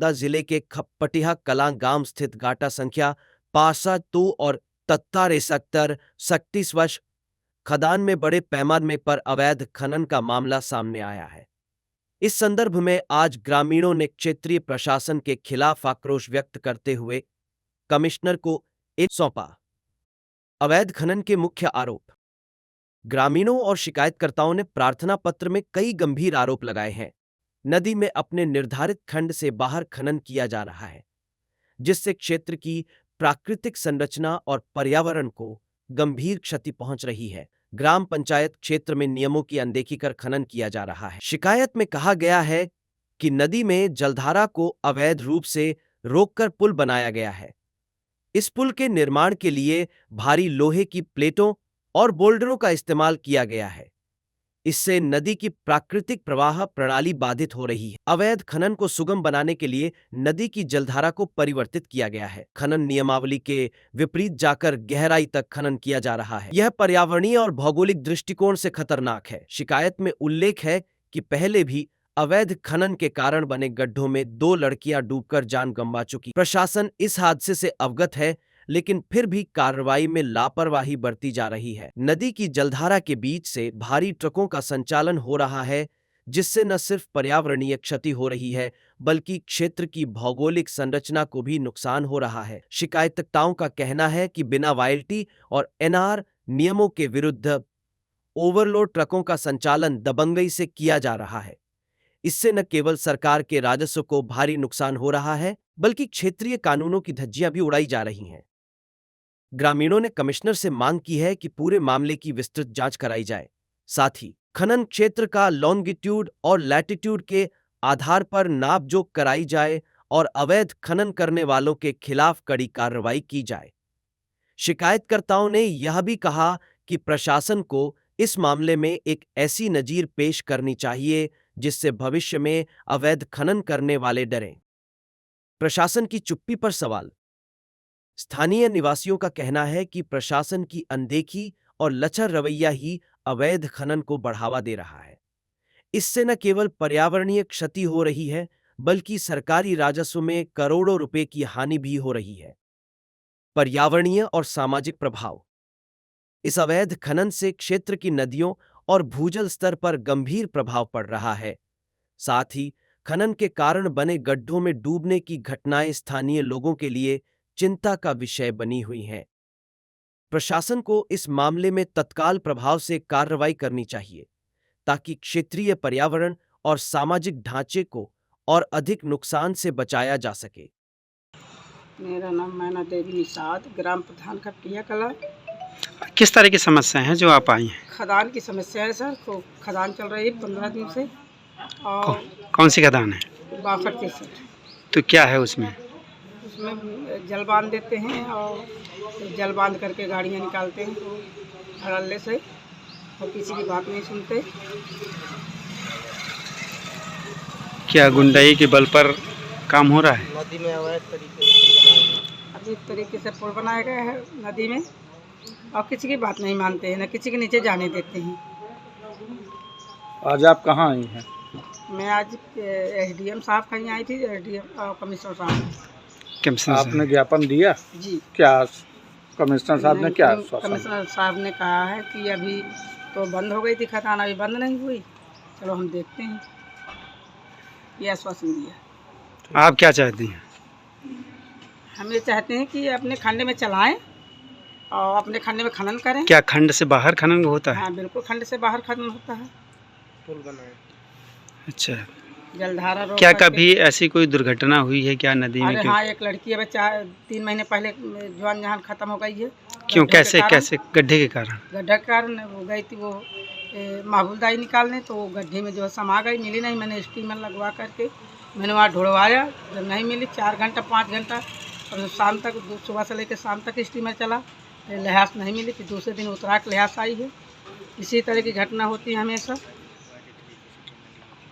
बांदा जिले के खपटिया कलां गांव स्थित गाटा संख्या 52 और तत्तारे सेक्टर 37 खदान में बड़े पैमाने पर अवैध खनन का मामला सामने आया है। इस संदर्भ में आज ग्रामीणों ने क्षेत्रीय प्रशासन के खिलाफ आक्रोश व्यक्त करते हुए कमिश्नर को एक सौंपा। अवैध खनन के मुख्य आरोप। ग्रामीणों और शिकायतकर्ताओं ने प्रार्थना पत्र में कई गंभीर आरोप लगाए हैं। नदी में अपने निर्धारित खंड से बाहर खनन किया जा रहा है, जिससे क्षेत्र की प्राकृतिक संरचना और पर्यावरण को गंभीर क्षति पहुंच रही है। ग्राम पंचायत क्षेत्र में नियमों की अनदेखी कर खनन किया जा रहा है। शिकायत में कहा गया है कि नदी में जलधारा को अवैध रूप से रोककर पुल बनाया गया है। इस पुल के निर्माण के लिए भारी लोहे की प्लेटों और बोल्डरों का इस्तेमाल किया गया है। इससे नदी की प्राकृतिक प्रवाह प्रणाली बाधित हो रही है। अवैध खनन को सुगम बनाने के लिए नदी की जलधारा को परिवर्तित किया गया है। खनन नियमावली के विपरीत जाकर गहराई तक खनन किया जा रहा है। यह पर्यावरणीय और भौगोलिक दृष्टिकोण से खतरनाक है। शिकायत में उल्लेख है कि पहले भी अवैध खनन के कारण बने गड्ढों में 2 लड़कियां डूबकर जान गंवा चुकी। प्रशासन इस हादसे से अवगत है, लेकिन फिर भी कार्रवाई में लापरवाही बरती जा रही है। नदी की जलधारा के बीच से भारी ट्रकों का संचालन हो रहा है, जिससे न सिर्फ पर्यावरणीय क्षति हो रही है, बल्कि क्षेत्र की भौगोलिक संरचना को भी नुकसान हो रहा है। शिकायतकर्ताओं का कहना है कि बिना वायल्टी और एनआर नियमों के विरुद्ध ओवरलोड ट्रकों का संचालन दबंगई से किया जा रहा है। इससे न केवल सरकार के राजस्व को भारी नुकसान हो रहा है, बल्कि क्षेत्रीय कानूनों की धज्जियां भी उड़ाई जा रही हैं। ग्रामीणों ने कमिश्नर से मांग की है कि पूरे मामले की विस्तृत जांच कराई जाए। साथ ही खनन क्षेत्र का लॉन्गिट्यूड और लैटिट्यूड के आधार पर नापजोख कराई जाए और अवैध खनन करने वालों के खिलाफ कड़ी कार्रवाई की जाए। शिकायतकर्ताओं ने यह भी कहा कि प्रशासन को इस मामले में एक ऐसी नजीर पेश करनी चाहिए जिससे भविष्य में अवैध खनन करने वाले डरें। प्रशासन की चुप्पी पर सवाल। स्थानीय निवासियों का कहना है कि प्रशासन की अनदेखी और लचर रवैया ही अवैध खनन को बढ़ावा दे रहा है। इससे न केवल पर्यावरणीय क्षति हो रही है, बल्कि सरकारी राजस्व में करोड़ों रुपए की हानि भी हो रही है। पर्यावरणीय और सामाजिक प्रभाव। इस अवैध खनन से क्षेत्र की नदियों और भूजल स्तर पर गंभीर प्रभाव पड़ रहा है। साथ ही खनन के कारण बने गड्ढों में डूबने की घटनाएं स्थानीय लोगों के लिए चिंता का विषय बनी हुई हैं। प्रशासन को इस मामले में तत्काल प्रभाव से कार्रवाई करनी चाहिए, ताकि क्षेत्रीय पर्यावरण और सामाजिक ढांचे को और अधिक नुकसान से बचाया जा सके। मेरा नाम मैना देवी निषाद, ग्राम प्रधान खपटिया कला। किस तरह की समस्याएं हैं जो आप आई हैं? खदान की समस्या है सर, तो खदान चल रही है 15 दिन से। और कौन सी खदान है? 62-63। तो क्या है उसमें? उसमें जल बांध देते हैं और जल बांध करके गाड़ियां निकालते हैं धड़ल्ले से, और किसी की बात नहीं सुनते। क्या गुंडाई के बल पर काम हो रहा है? नदी में अवैध तरीके से पुल बनाया गया है नदी में, और किसी की बात नहीं मानते हैं, न किसी के नीचे जाने देते हैं। आज आप कहाँ आई हैं? मैं आज एसडीएम साहब कहीं आई थी, एसडीएम और कमिश्नर साहब। आपने ज्ञापन दिया? जी। क्या कमिश्नर साहब ने क्या? कमिश्नर साहब ने कहा है कि अभी तो बंद हो गई थी खदान, अभी बंद नहीं हुई, चलो हम देखते हैं, ये आश्वासन दिया। आप क्या चाहती हैं? हम ये चाहते हैं कि अपने खंड में चलाएं और अपने खंड में खनन करें। क्या खंड से बाहर खनन होता है? हाँ बिल्कुल, खंड से बाहर खनन होता है। पुल बनाए। अच्छा, जलधारा रोक क्या करके। कभी ऐसी कोई दुर्घटना हुई है क्या नदी में? अरे हाँ, एक लड़की है, बच्चा 3 महीने पहले जवान जहान खत्म हो गई है। क्यों, कैसे गड्ढे के कारण? गड्ढे के कारण वो गई थी, वो माहौलदारी निकालने, तो वो गड्ढे में जो है समा गई, मिली नहीं। मैंने स्टीमर लगवा करके मैंने वहाँ ढूंढवाया, जब नहीं मिली 4 घंटा 5 घंटा, और शाम तक, सुबह से लेकर शाम तक स्टीमर चला, लिहाज नहीं मिली। फिर दूसरे दिन उतरा के लिहाज आई है। इसी तरह की घटना होती है हमेशा।